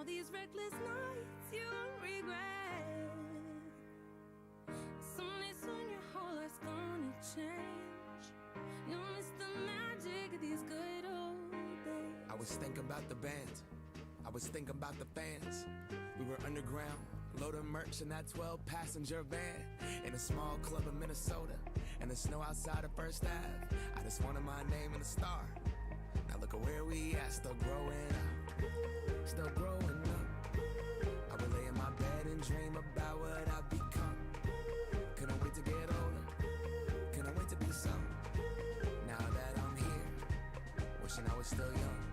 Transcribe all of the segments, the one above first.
all these reckless nights you won't regret. Someday soon your whole life's gonna change. You'll miss the magic of these good old days. I was thinking about the band, I was thinking about the fans. We were underground, loading merch in that 12-passenger van, in a small club in Minnesota, and the snow outside of First Ave. I just wanted my name and a star. Now look at where we at, still growing up, still growing up. I would lay in my bed and dream about what I've become. Couldn't wait to get older, couldn't wait to be some. Now that I'm here, wishing I was still young.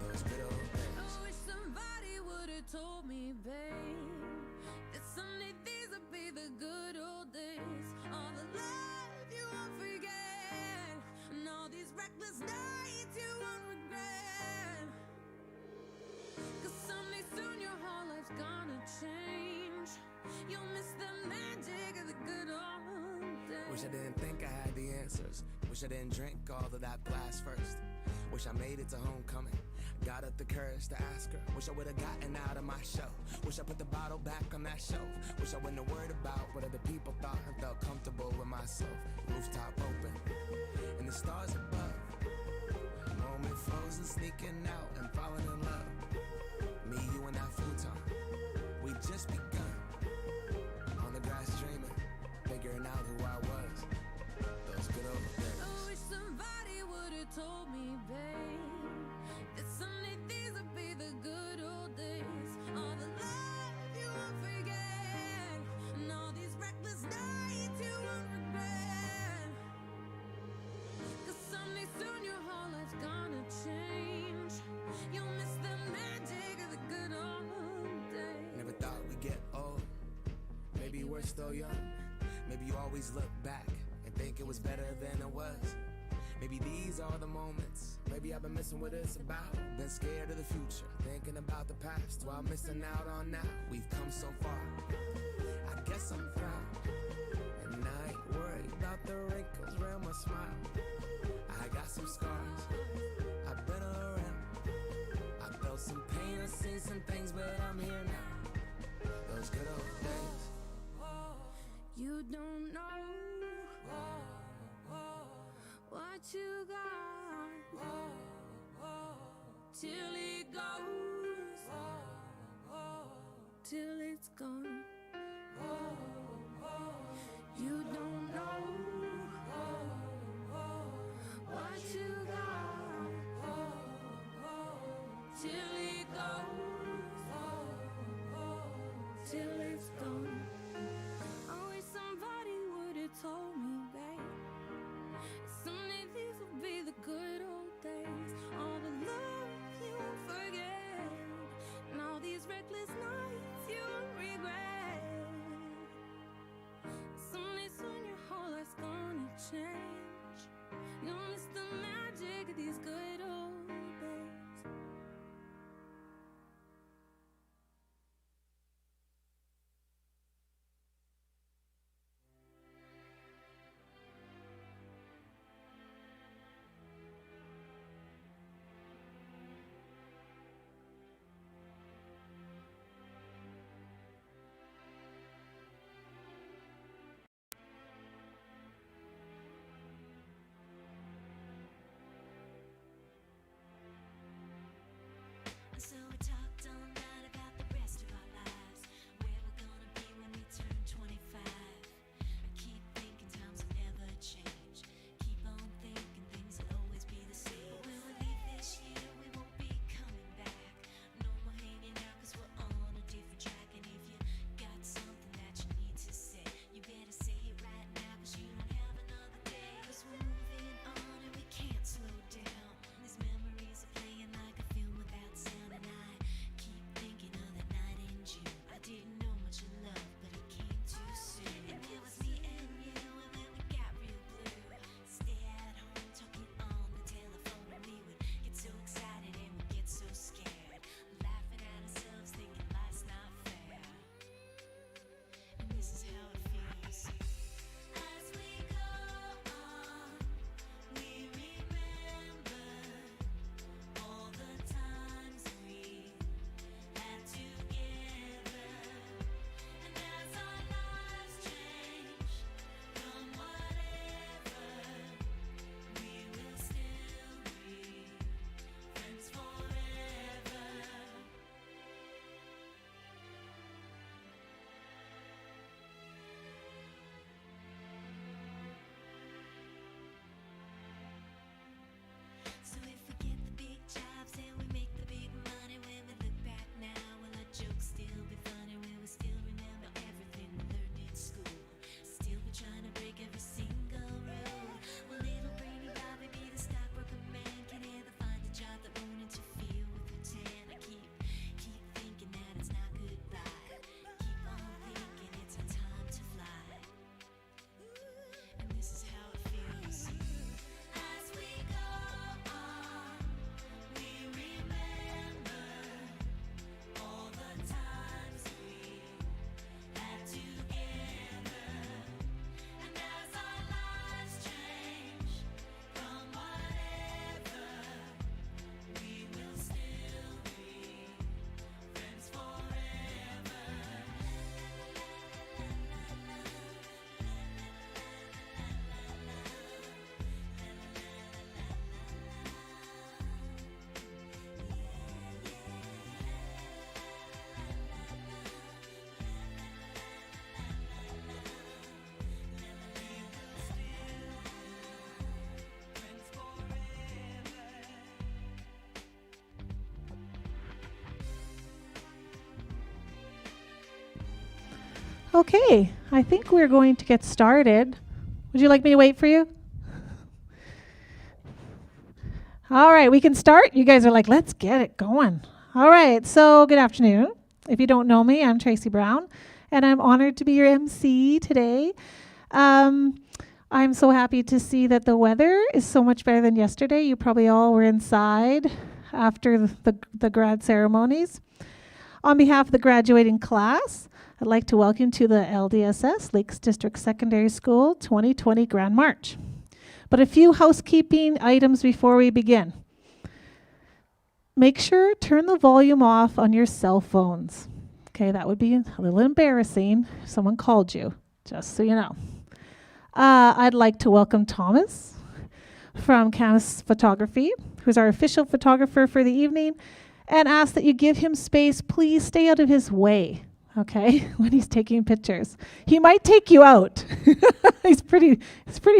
Those good old days. I wish somebody would've told me, babe, that someday these would be the good old days. All the love you won't forget, and all these reckless nights you won't regret. 'Cause someday soon your whole life's gonna change. You'll miss the magic of the good old days. Wish I didn't think I had the answers. Wish I didn't drink all of that blast first. Wish I made it to homecoming, got up the courage to ask her. Wish I would've gotten out of my show. Wish I put the bottle back on that shelf. Wish I wouldn't have worried about what other people thought and felt comfortable with myself. Rooftop open, and the stars above. Moment frozen, sneaking out and falling in love. Me, you, and that futon, we just begun. On the grass dreaming, figuring out who I was. Those good old days. I wish somebody would've told me, babe, that someday these would be the good old days. All the love you won't forget, and all these reckless nights you won't regret. 'Cause someday soon your whole life's gonna change. You'll miss the magic of the good old days. Never thought we'd get old. Maybe we're still young. Maybe you always look back and think it was better than it was. Maybe these are the moments. Maybe I've been missing what it's about. Been scared of the future, thinking about the past while missing out on now. We've come so far, I guess I'm proud. And I ain't worried about the wrinkles around my smile. I got some scars, I've been around. I felt some pain, I've seen some things, but I'm here now. Those good old days. You don't know what you got till it goes, till it's gone. You don't know what you got till it goes, till it's gone. I wish somebody would've told me, babe, someday these will be the good old days. All the love you won't Okay, I think we're going to get started. Would you like me to wait for you? All right, we can start. You guys are like, let's get it going. All right, so good afternoon. If you don't know me, I'm Tracy Brown, and I'm honored to be your MC today. I'm so happy to see that the weather is so much better than yesterday. You probably all were inside after the grad ceremonies. On behalf of the graduating class, I'd like to welcome to the LDSS, Lakes District Secondary School 2020 Grand March. But a few housekeeping items before we begin. Make sure turn the volume off on your cell phones. Okay, that would be a little embarrassing if someone called you, just so you know. I'd like to welcome Thomas from Camus Photography, who's our official photographer for the evening, and ask that you give him space. Please stay out of his way. Okay, when he's taking pictures. He might take you out. He's a pretty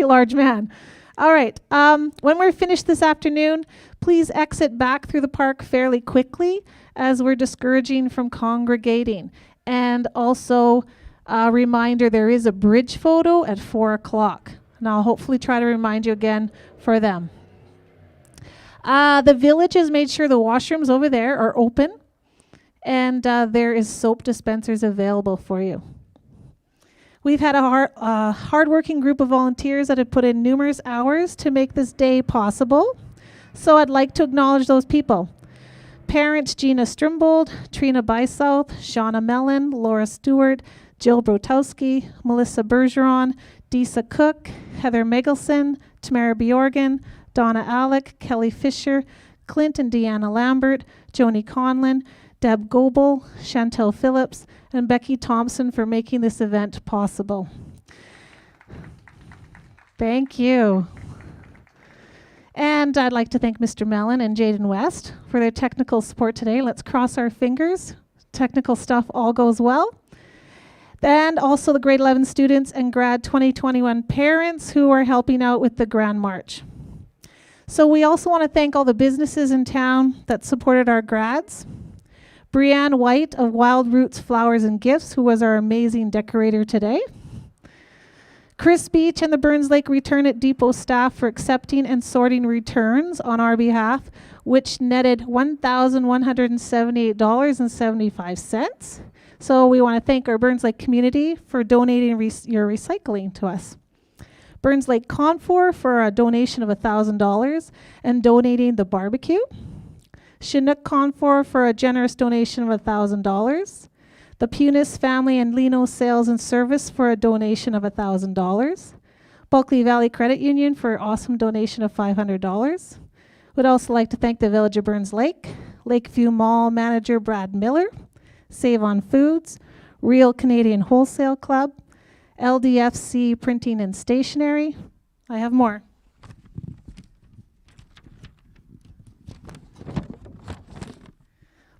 large man. All right, when we're finished this afternoon, please exit back through the park fairly quickly as we're discouraging from congregating. And also, a reminder, there is a bridge photo at 4 o'clock. And I'll hopefully try to remind you again for them. The village has made sure the washrooms over there are open. And there is soap dispensers available for you. We've had a hardworking group of volunteers that have put in numerous hours to make this day possible. So I'd like to acknowledge those people. Parents Gina Strimbold, Trina Bysouth, Shauna Mellon, Laura Stewart, Jill Brotowski, Melissa Bergeron, Disa Cook, Heather Megelson, Tamara Bjorgen, Donna Alec, Kelly Fisher, Clint and Deanna Lambert, Joni Conlon, Deb Goebel, Chantel Phillips, and Becky Thompson for making this event possible. Thank you. And I'd like to thank Mr. Mellon and Jaden West for their technical support today. Let's cross our fingers. Technical stuff all goes well. And also the grade 11 students and grad 2021 parents who are helping out with the Grand March. So we also want to thank all the businesses in town that supported our grads. Brianne White of Wild Roots Flowers and Gifts, who was our amazing decorator today. Chris Beach and the Burns Lake Return at Depot staff for accepting and sorting returns on our behalf, which netted $1,178.75. So we want to thank our Burns Lake community for donating your recycling to us. Burns Lake Confor for a donation of $1,000 and donating the barbecue. Chinook Confor for a generous donation of $1,000. The Punis Family and Lino Sales and Service for a donation of $1,000. Bulkley Valley Credit Union for an awesome donation of $500. Would also like to thank the Village of Burns Lake, Lakeview Mall Manager Brad Miller, Save on Foods, Real Canadian Wholesale Club, LDFC Printing and Stationery. I have more.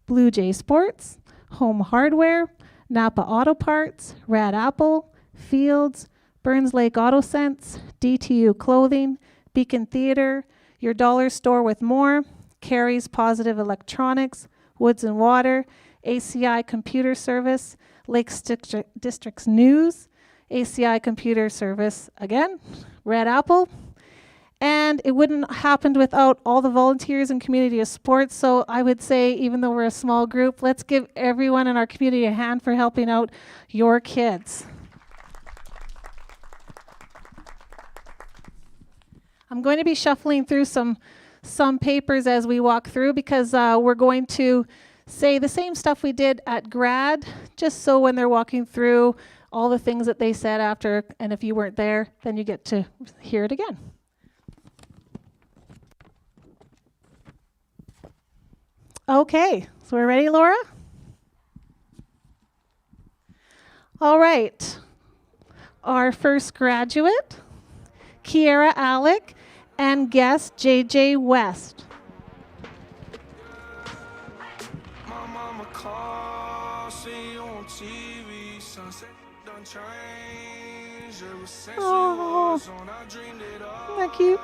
Blue Jay Sports, Home Hardware, Napa Auto Parts, Rad Apple, Fields, Burns Lake Auto Sense, DTU Clothing, Beacon Theater, Your Dollar Store with More, Carrie's Positive Electronics, Woods and Water, ACI Computer Service, Lakes District's News, ACI Computer Service again, Red Apple. And it wouldn't have happened without all the volunteers and community support. So I would say, even though we're a small group, let's give everyone in our community a hand for helping out your kids. I'm going to be shuffling through some papers as we walk through because we're going to say the same stuff we did at grad, just so when they're walking through all the things that they said after, and if you weren't there, then you get to hear it again. Okay, so we're ready, Laura? All right. Our first graduate, Kiera Alec, and guest JJ West. My mama called, see you on TV, sunset done changed. Ever since we was on, I dreamed it all. Isn't that cute?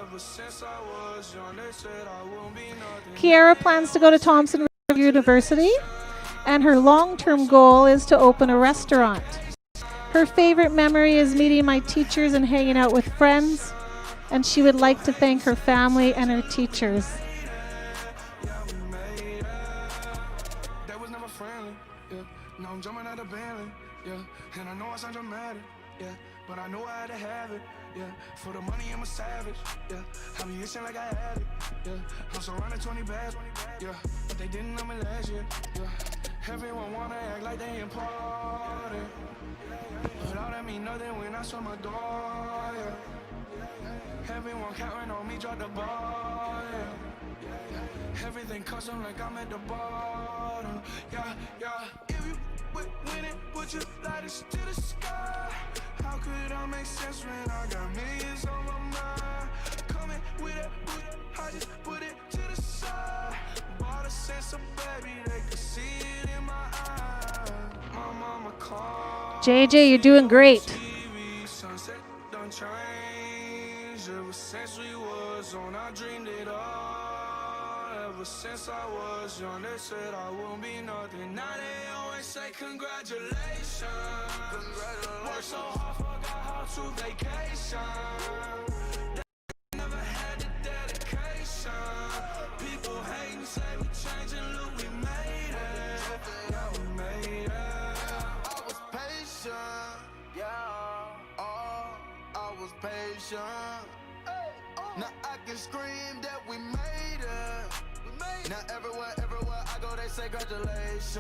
Ever since I was young, they said I won't be nothing. Kiera plans to go to Thompson University and her long-term goal is to open a restaurant. Her favorite memory is meeting my teachers and hanging out with friends, and she would like to thank her family and her teachers. That was never friendly, yeah. Now I'm jumping out of Bentley, yeah. And I know I sound dramatic, yeah. But I know I had to have it, yeah. For the money, I'm a savage, yeah. I be itching like I had it, yeah. I'm surrounded 20 bags, yeah. But they didn't know me last year, yeah. Everyone wanna act like they important, but all that mean nothing when I saw my door, yeah. Everyone counting on me, drop the ball, yeah. Everything custom like I'm at the bottom, yeah, yeah. If you winning, put your lighters to the sky. How could I make sense when I got millions on my mind? Coming with it, I just put it to the side. Bought a sense of baby, they could see it in my eyes. My mama called. JJ, you're doing great. TV, sunset done changed. Ever since we was on, I dreamed it all. Ever since I was young, they said I won't be nothing. Now they always say congratulations. Worked so hard, forgot how to vacation. They never had the dedication. People hating, say we changing, look, we made it. Yeah, we made it. I was patient, yeah. Oh, I was patient. Now I can scream that we made it. Now everywhere I go, they say congratulations.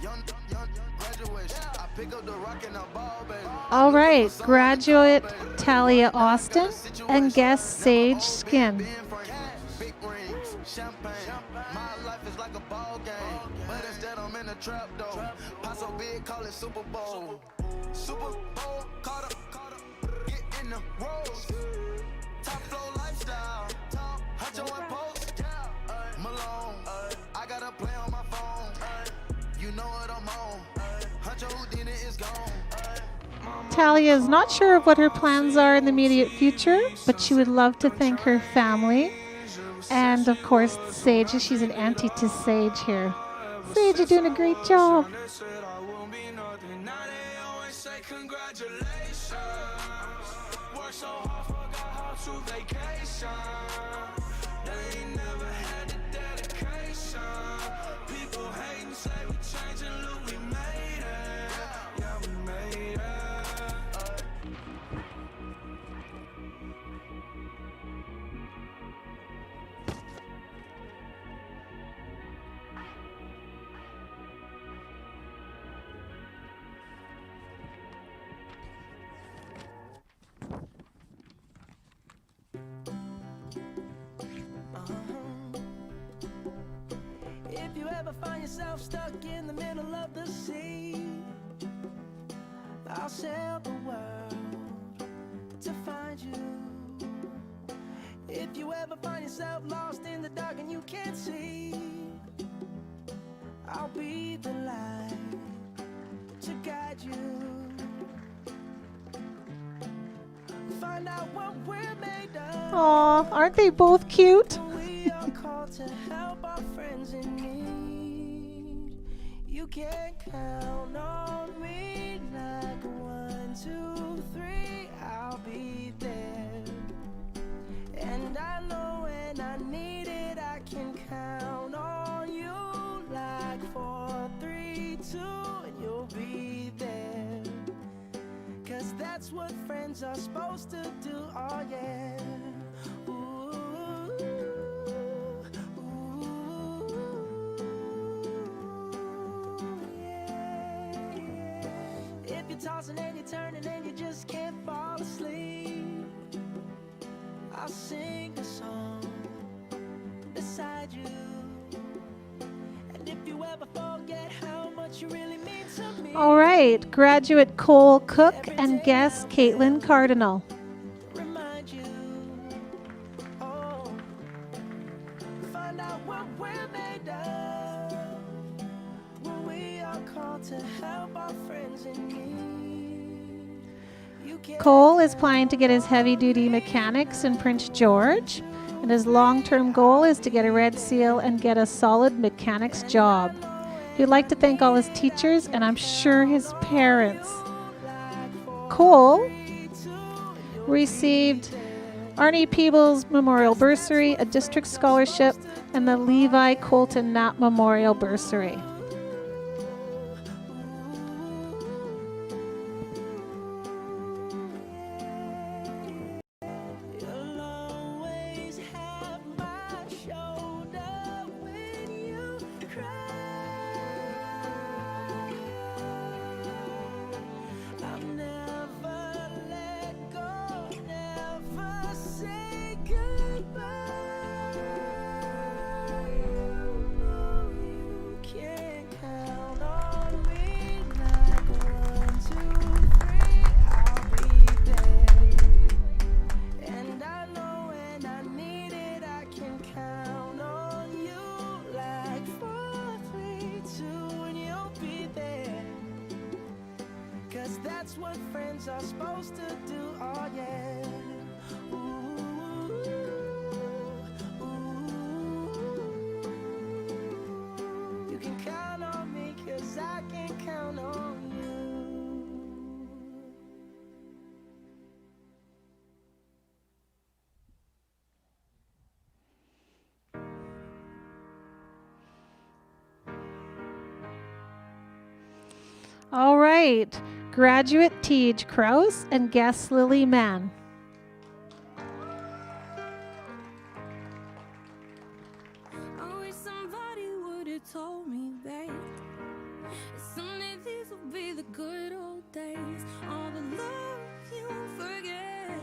Young graduation. I pick up the rock and the ball, baby. All right, graduate Talia Austin and guest Sage Skin. Big rings, champagne. My life is like a ball game, but instead I'm in a trap though. Pot so big, call it Super Bowl. Super Bowl, caught up, get in the rolls. Top flow lifestyle, Huncho and Post. Malone, I got a play on my phone. You know what I'm on. Huncho Houdini is gone. Talia is not sure of what her plans are in the immediate future, but she would love to thank her family. And of course, Sage, she's an auntie to Sage here. Sage, you're doing a great job. If you ever find yourself stuck in the middle of the sea, I'll sail the world to find you. If you ever find yourself lost in the dark and you can't see, I'll be the light to guide you. Find out what we're made of. Aw, aren't they both cute? We are called to help our friends in need. You can count on me like 1, 2, 3. I'll be there. And I know when I need it, I can count on you like 4, 3, 2, and you'll be there. 'Cause that's what friends are supposed to do, oh yeah. Ooh, yeah, yeah. If you're tossing and you're turning and you just can't fall asleep, I'll sing a song beside you. And if you ever forget how much you really mean to me, All right, graduate Cole Cook and guest Caitlin Cardinal. remind you, oh, find out what we're made of. When we are called to help our friends in need. You can Cole is planning to get his heavy-duty mechanics in Prince George, and his long-term goal is to get a red seal and get a solid mechanics job. He'd like to thank all his teachers and I'm sure his parents. Cole received Arnie Peebles Memorial Bursary, a district scholarship, and the Levi Colton Knapp Memorial Bursary. You'll always have my shoulder when you cry. I'll never let go, never say goodbye. You know you can count on me like 1, 2, 3, I'll be there. And I know when I need it, I can count on you like 4, 3, 2, and you'll be there. 'Cause that's what friends are supposed to do, oh yeah. Ooh, ooh. You can count on me 'cause I can count on you. All right, graduate Tej Kraus and guest Lily Mann. I wish somebody would have told me, babe, someday these will be the good old days. All the love you won't forget,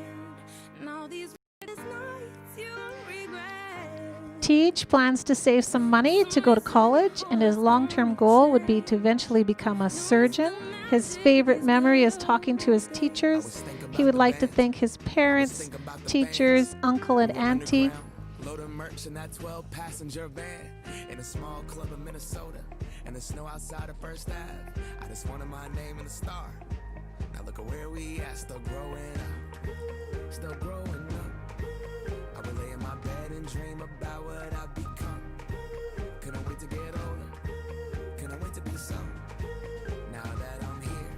and all these restless nights you won't regret. Tej plans to save some money to go to college, and his long-term goal would be to eventually become a surgeon. His favorite memory is talking to his teachers. He would like to thank his parents, teachers, uncle and auntie. Load of merch in that 12-passenger van in a small club in Minnesota, and the snow outside of First Ave. I just wanted my name in the star. Now look at where we at, still growing up, still growing up. I would lay in my bed and dream about what I've become. Couldn't wait to get older, couldn't wait to be some. Now that I'm here,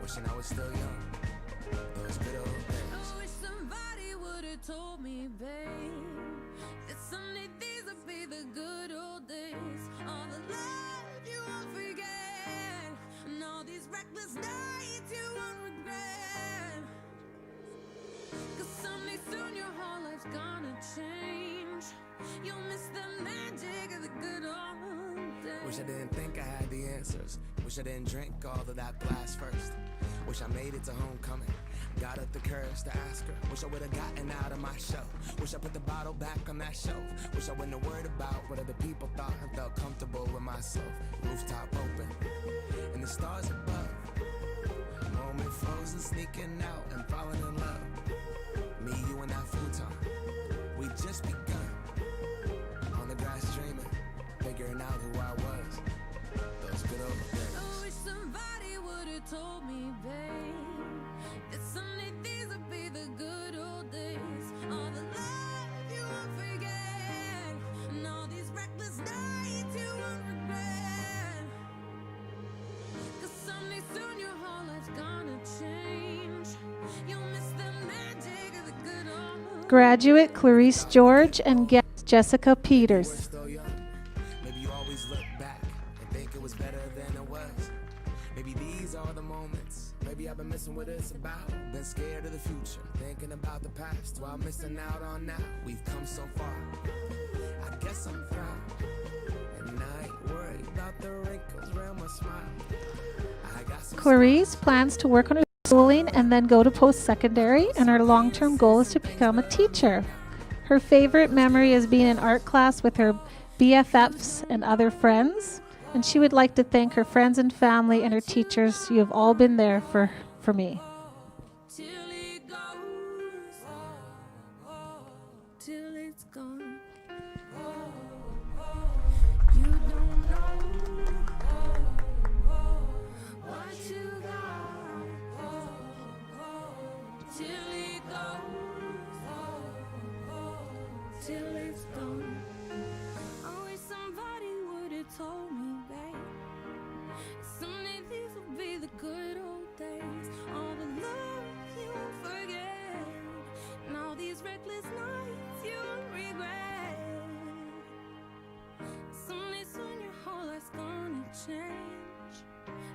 wishing I was still young. Those good old days. I wish somebody would have told me, babe, that someday these would be the good old days. All the love you won't forget, and all these reckless nights you won't regret. 'Cause someday soon your whole life's gonna change. You'll miss the magic of the good old days. Wish I didn't think I had the answers. Wish I didn't drink all of that blast first. Wish I made it to homecoming. Got up the courage to ask her. Wish I would have gotten out of my shell. Wish I put the bottle back on that shelf. Wish I wouldn't have worried about what other people thought and felt comfortable with myself. Rooftop open and the stars above. Moment frozen, sneaking out and falling in love. Me, you, and that futon. We just begun. On the grass dreaming, figuring out who I was. Those good old days. I wish somebody would have told me, babe, that someday these would be the good old days. All the love you won't forget, and all these reckless nights you won't regret. 'Cause someday soon your whole life's gonna change. You'll miss the magic of the good old. Graduate Clarice George and guest Jessica We're Peters. still young. Maybe you always look back and think it was better than it was. Maybe these are the moments. Maybe I've been missing what it's about. Been scared of the future, thinking about the past while missing out on now. We've come so far. I guess I'm proud, and I ain't worried about the wrinkles around my smile. I got some Clarice plans to work on her schooling and then go to post-secondary, and her long-term goal is to become a teacher. Her favorite memory is being in art class with her BFFs and other friends, and she would like to thank her friends and family and her teachers. You have all been there for me. Till it goes, till it's gone. You don't know what you got till it goes, till it's gone. I wish somebody would have told me, babe,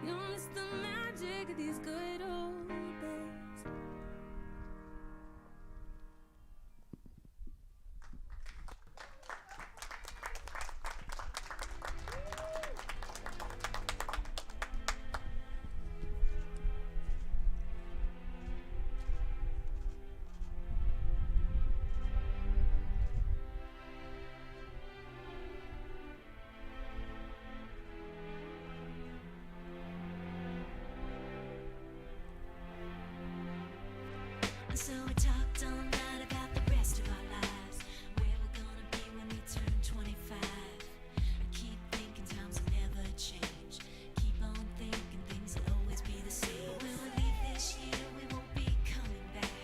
You'll miss the magic of these good old days. And so we talked all night about the rest of our lives, where we're gonna be when we turn 25. I keep thinking times will never change. Keep on thinking things will always be the same. But when we leave this year, we won't be coming back.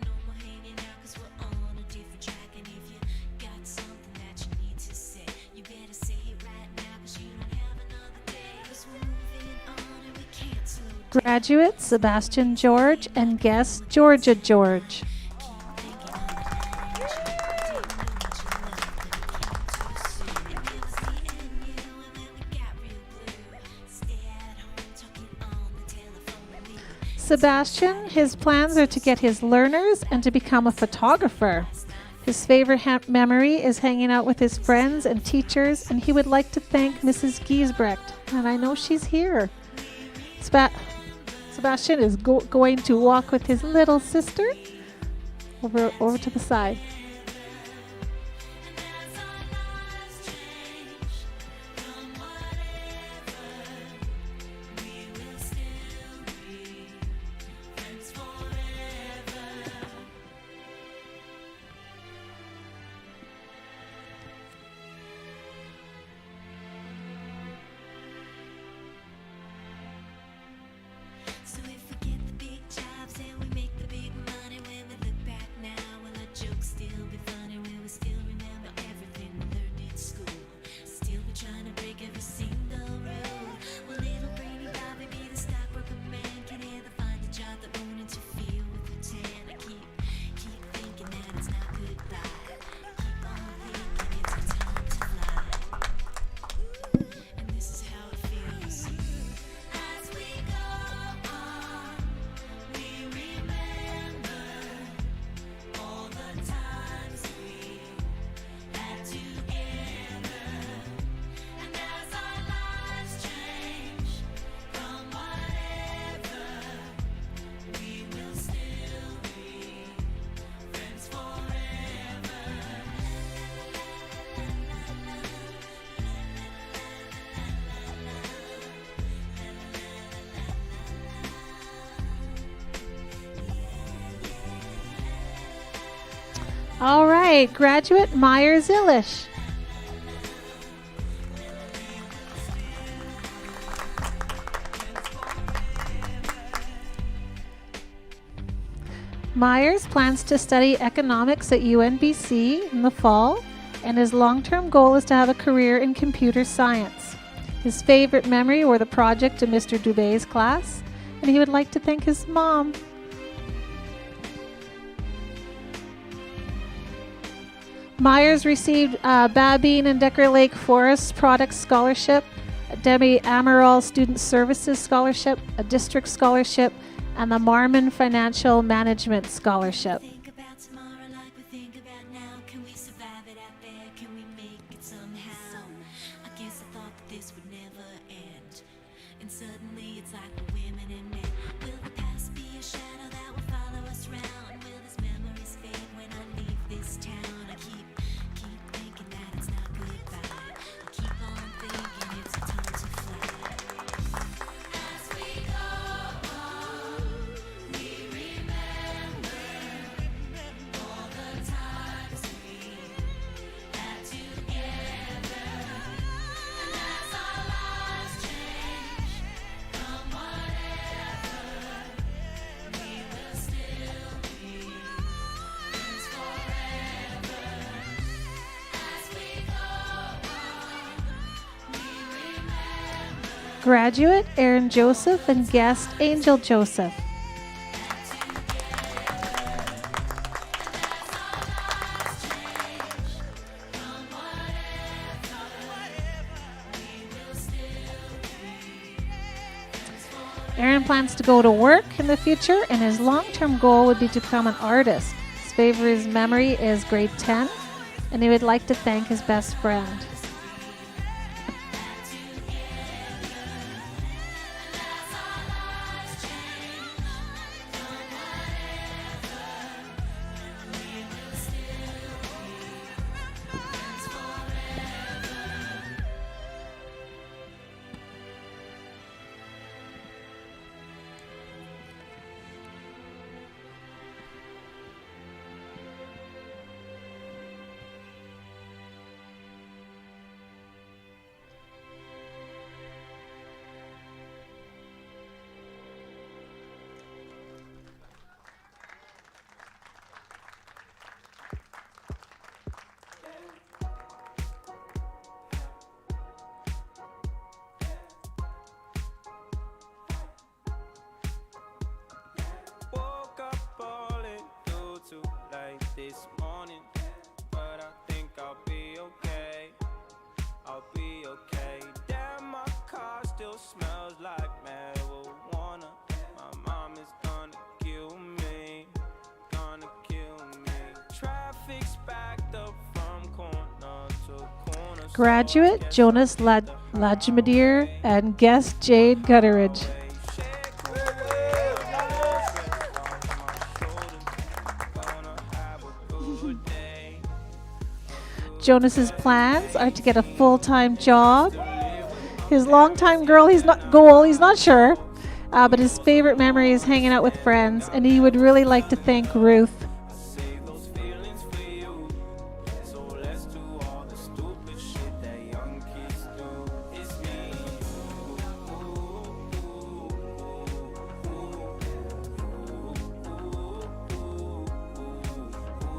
No more hanging out 'cause we're on a different track. And if you got something that you need to say, you better say it right now 'cause you don't have another day. 'Cause we're moving on and we can't slow down. Graduate Sebastian George and guest Georgia George. Sebastian, his plans are to get his learners and to become a photographer. His favorite memory is hanging out with his friends and teachers, and he would like to thank Mrs. Giesbrecht, and I know she's here. Sebastian is going to walk with his little sister over to the side. So if we get the big jobs and we make the big money, when we look back now, will our jokes still be funny? Will we still remember everything we learned in school? Still be trying to break every single rule? Will little brainy Bobby be the stockbroker man? Can he ever find a job that won't interfere with the tan? I keep thinking that it's not goodbye. Keep on thinking it's our time to fly. And this is how it feels. As we go on, we remember all the times we had together. And as our lives change from whatever, we will still be friends forever. All right, graduate Myers Illish. Myers plans to study economics at UNBC in the fall, and his long-term goal is to have a career in computer science. His favorite memory were the project in Mr. Dubé's class, and he would like to thank his mom. Myers received a Babine and Decker Lake Forest Products Scholarship, a Debbie Amaral Student Services Scholarship, a District Scholarship, and the Marmon Financial Management Scholarship. Think about tomorrow like we think about now. Can we survive it out there? Can we make it somehow? I guess I thought that this would never end. And suddenly it's like we're women and men. Will the past be a shadow that will follow us round? Will these memories fade when I leave this town? I keep thinking that it's not goodbye. I keep on thinking it's a time to fly. As we go on, we remember all the times we had together. And as our lives change from whatever, we will still be friends forever. As we go on, we remember Graduate Aaron Joseph and guest Angel Joseph. Aaron plans to go to work in the future, and his long-term goal would be to become an artist. His favorite memory is grade 10, and he would like to thank his best friend. Woke up falling due to late this morning, but I think I'll be okay. I'll be okay. Damn, my car still smells like marijuana. My mom is gonna kill me, gonna kill me. Traffic's backed up from corner to corner. Graduate Jonas Lajmadir and guest Jade Gutteridge. Jonas's plans are to get a full-time job. His longtime he's not sure, but his favorite memory is hanging out with friends, and he would really like to thank Ruth. Save those feelings for you. So let's do all the stupid shit that young kids do. It's me.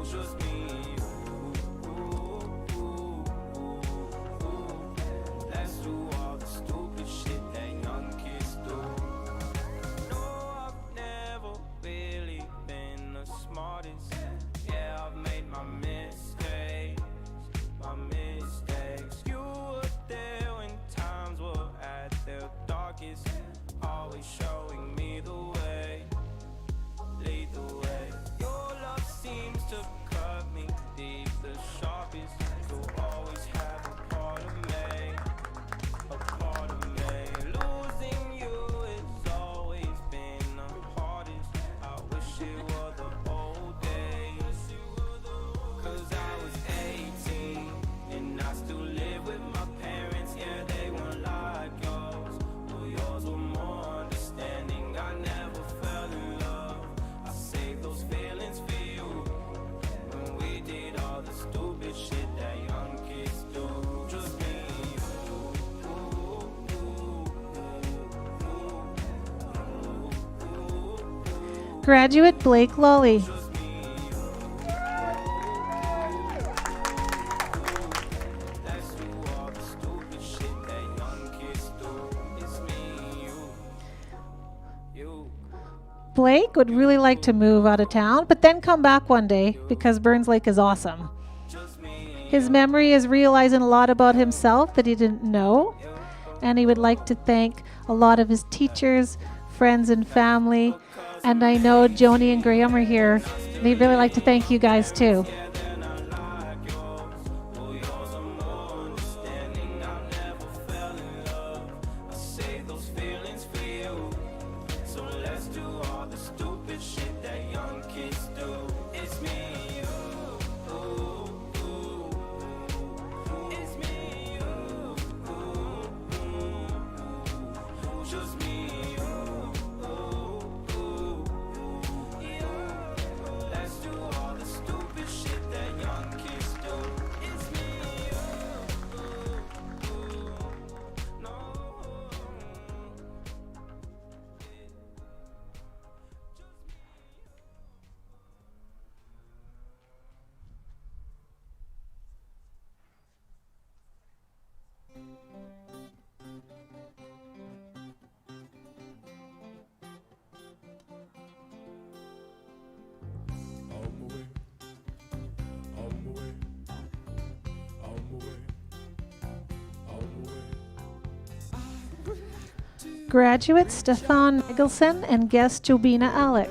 Just me. Let's do all the stupid shit that young kids do. No, I've never really been the smartest. Yeah, I've made my mistakes, my mistakes. You were there when times were at their darkest, always showing me the way, lead the way. Your love seems to cut me deep, the sharpest. You'll always have a part of me, a part of me. Losing you has always been the hardest. I wish it were the old days, 'cause I was 18 and I still live with my parents. Yeah, they weren't like yours, well, yours were more understanding. I never fell in love. I saved those feelings for you when we did all the stupid shit that young kids do. Just me. Graduate Blake Lully. Let's do all the stupid shit that young kids do. It's me, you. Blake would really like to move out of town, but then come back one day because Burns Lake is awesome. His memory is realizing a lot about himself that he didn't know, and he would like to thank a lot of his teachers, friends, and family. And I know Joni and Graham are here. They'd really like to thank you guys too. Graduate Stefan Michelson and guest Jobina Alec.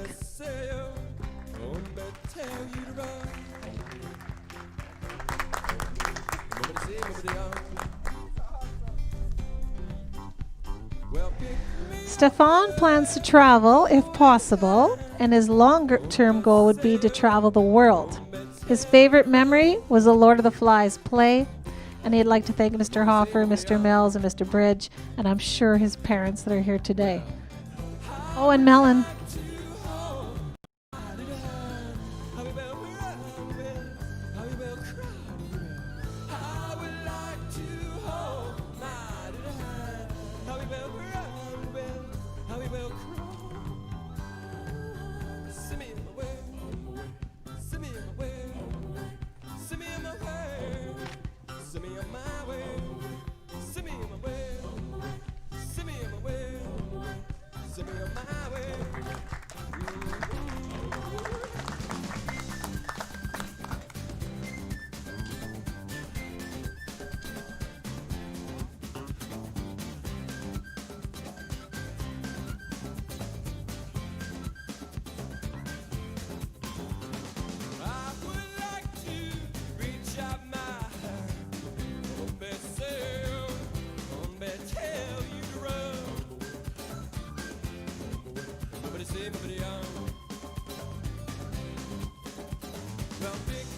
Stefan plans to travel if possible, and his longer-term goal would be to travel the world. His favorite memory was the Lord of the Flies play, and he'd like to thank Mr. Hoffer, Mr. Mills, and Mr. Bridge, and I'm sure his parents that are here today. Oh, and Melon.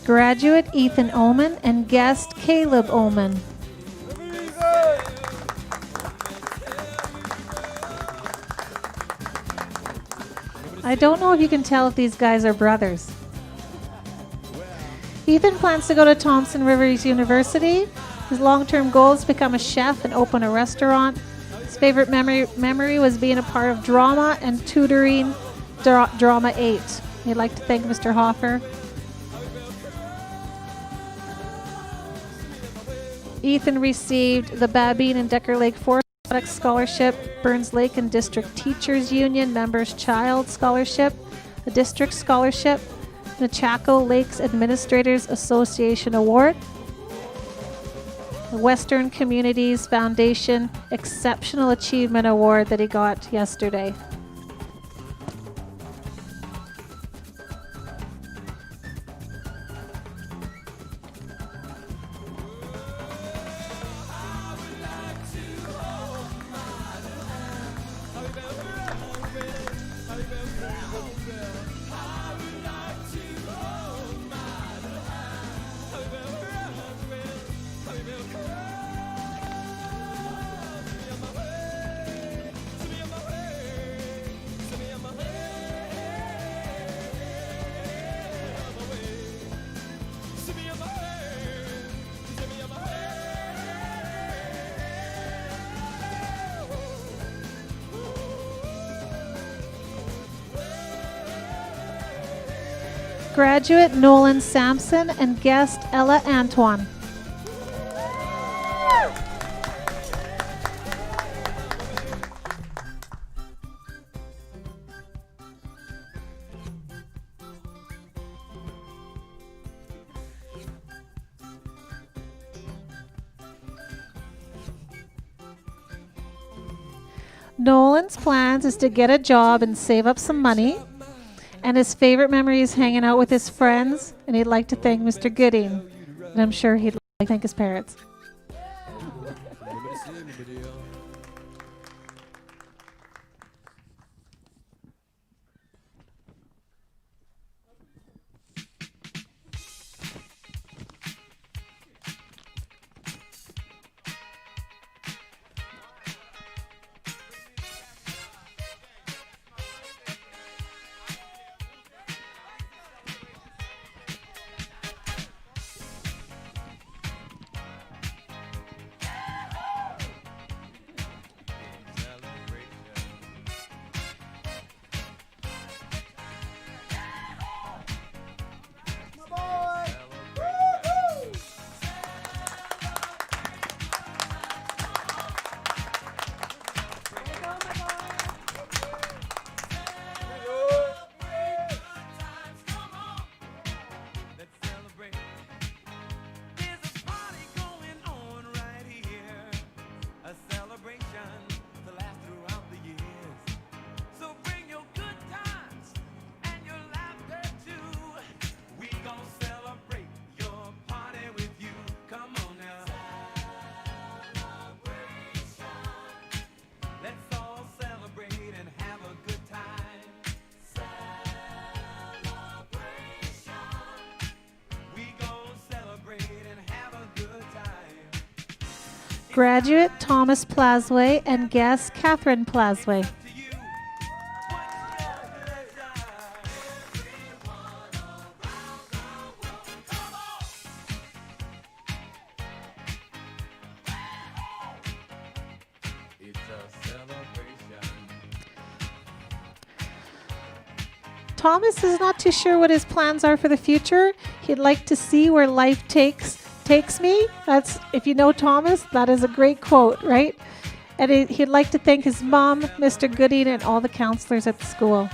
Graduate Ethan Oman and guest Caleb Oman. I don't know if you can tell if these guys are brothers. Ethan plans to go to Thompson Rivers University. His long-term goal is to become a chef and open a restaurant. His favorite memory was being a part of drama and tutoring Drama 8. He'd like to thank Mr. Hoffer. Ethan received the Babine and Decker Lake Forest Products Scholarship, Burns Lake and District Teachers Union Members Child Scholarship, a District Scholarship, the Chaco Lakes Administrators Association Award, the Western Communities Foundation Exceptional Achievement Award that he got yesterday. Graduate Nolan Sampson and guest Ella Antoine. Nolan's plans is to get a job and save up some money. And his favorite memory is hanging out with his friends, and he'd like to thank Mr. Gooding. And I'm sure he'd like to thank his parents. Graduate Thomas Plasway and guest Catherine Plasway. Thomas is not too sure what his plans are for the future. He'd like to see where life takes me. That's, if you know Thomas, that is a great quote, right? And he'd like to thank his mom, Mr. Gooding, and all the counselors at the school.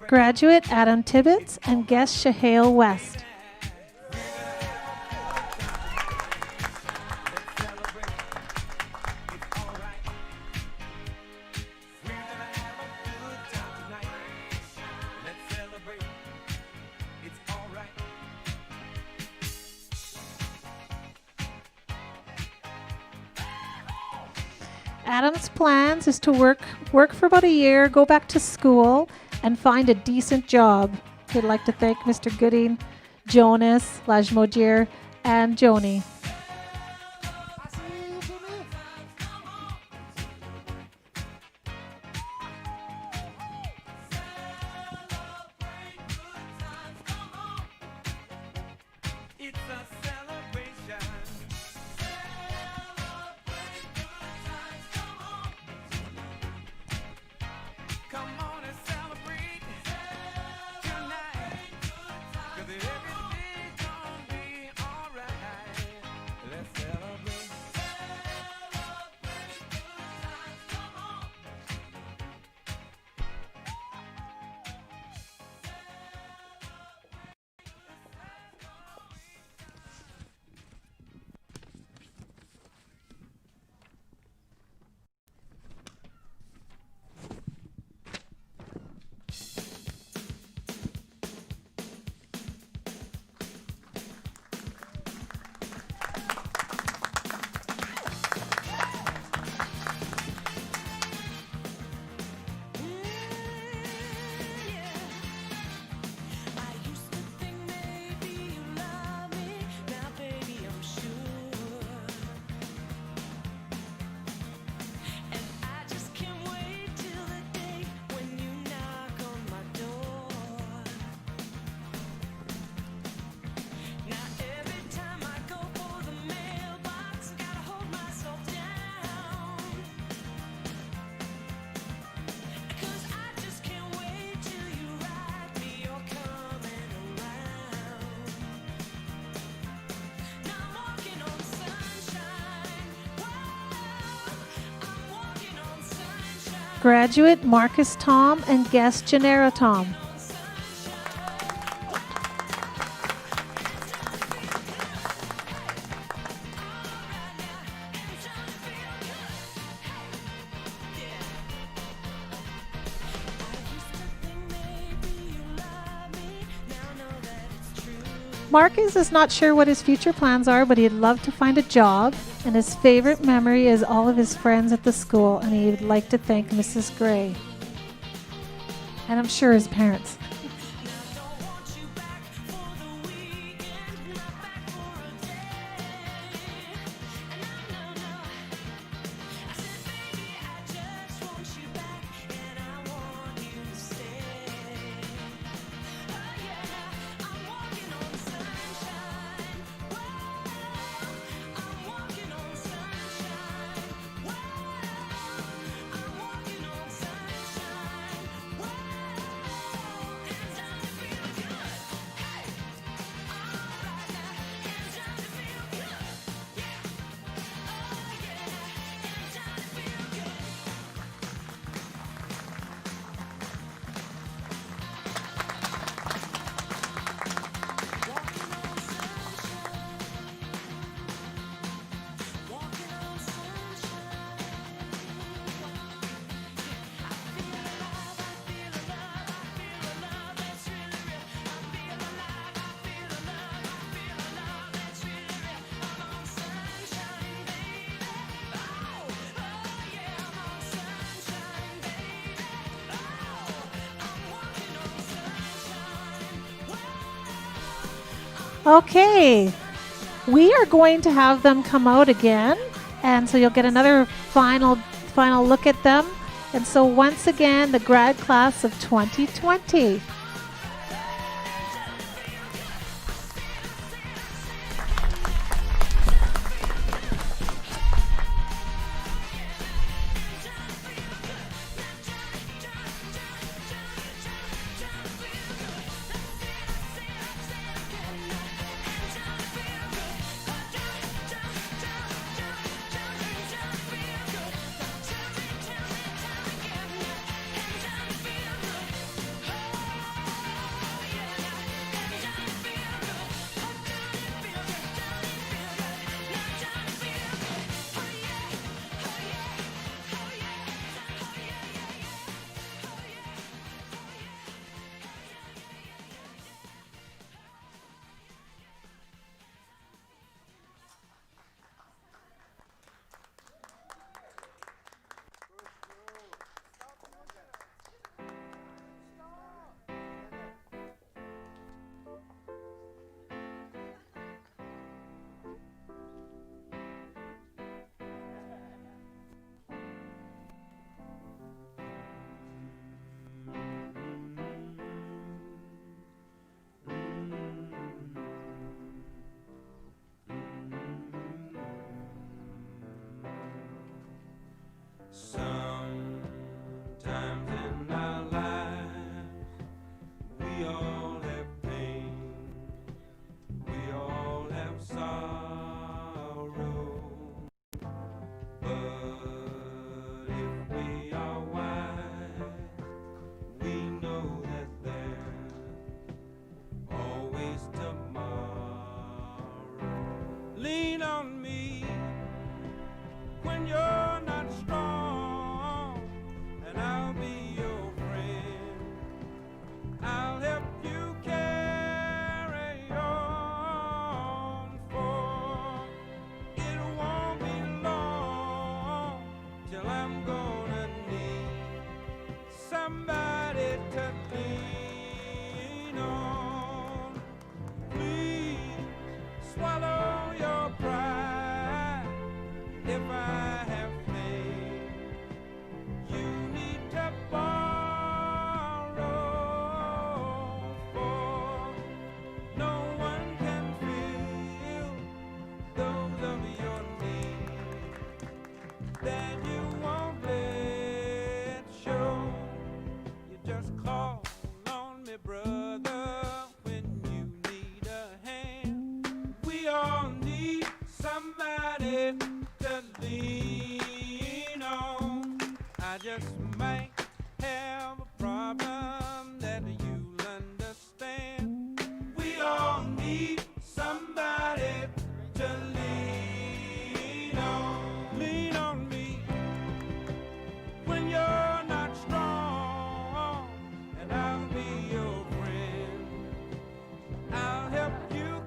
Graduate Adam Tibbetts and guest Shahale West. Adam's plans is to work for about a year, go back to school, and find a decent job. We'd like to thank Mr. Gooding, Jonas, Lajmodier, and Joni. Graduate Marcus Tom and guest Gennaro Tom. Marcus is not sure what his future plans are, but he'd love to find a job, and his favorite memory is all of his friends at the school, and he would like to thank Mrs. Gray. And I'm sure his parents. Okay, we are going to have them come out again, and so you'll get another final look at them. And so once again, the grad class of 2020. Sometimes in our lives, we all have pain, we all have sorrow. But if we are wise, we know that there's always tomorrow. Lean on me when you're not strong, and I'll be your friend. I'll help you carry on, for it won't be long till I'm gonna need somebody to lean on. Please swallow your pride. If I have faith, you need to borrow, for no one can feel those of your needs that you won't let show. You just call on me, brother, when you need a hand. We all need somebody to lean on. I just might have a problem that you'll understand. We all need somebody to lean on. Lean on me when you're not strong, and I'll be your friend. I'll help you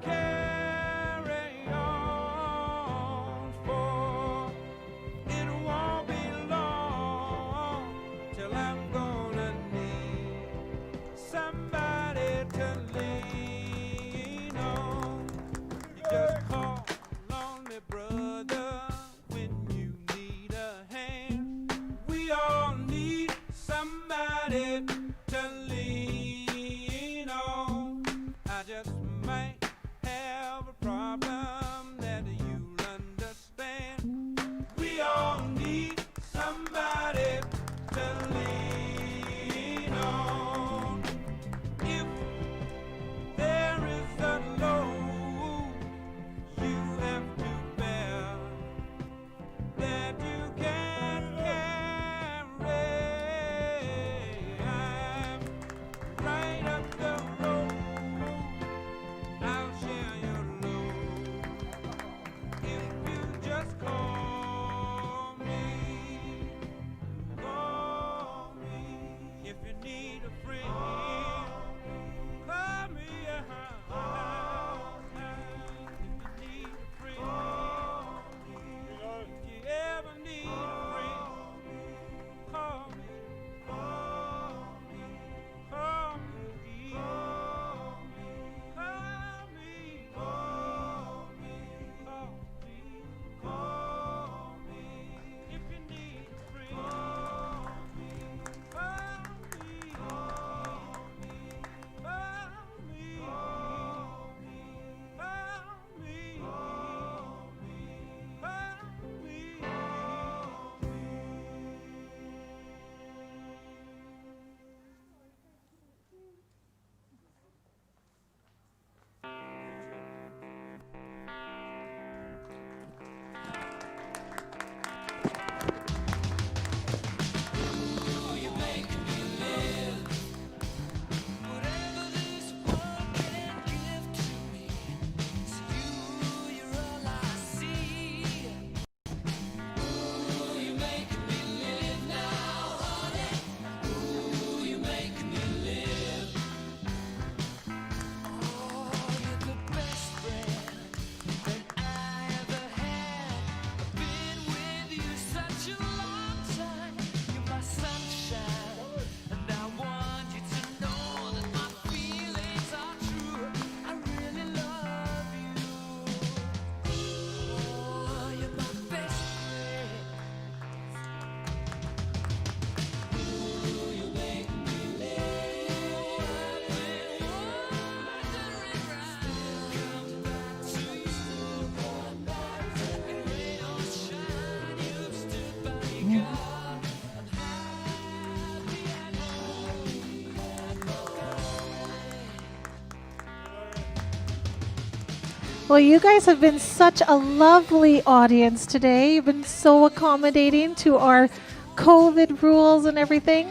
Well, you guys have been such a lovely audience today. You've been so accommodating to our COVID rules and everything.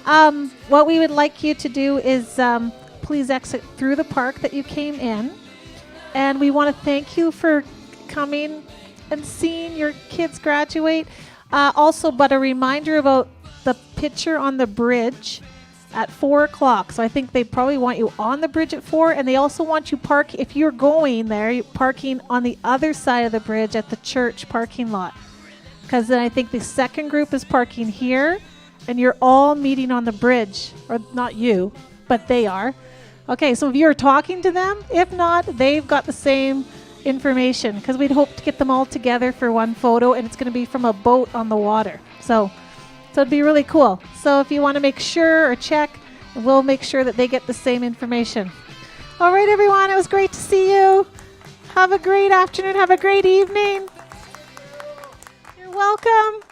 What we would like you to do is please exit through the park that you came in. And we want to thank you for coming and seeing your kids graduate. Also, but a reminder about the picture on the bridge at 4 o'clock. So I think they probably want you on the bridge at 4, and they also want you if you're going there, you're parking on the other side of the bridge at the church parking lot. Because then I think the second group is parking here, and you're all meeting on the bridge. Or not you, but they are. Okay, so if you're talking to them, if not, they've got the same information, because we'd hope to get them all together for one photo, and it's going to be from a boat on the water. So it'd be really cool. So if you want to make sure or check, we'll make sure that they get the same information. All right, everyone, it was great to see you. Have a great afternoon. Have a great evening. You're welcome.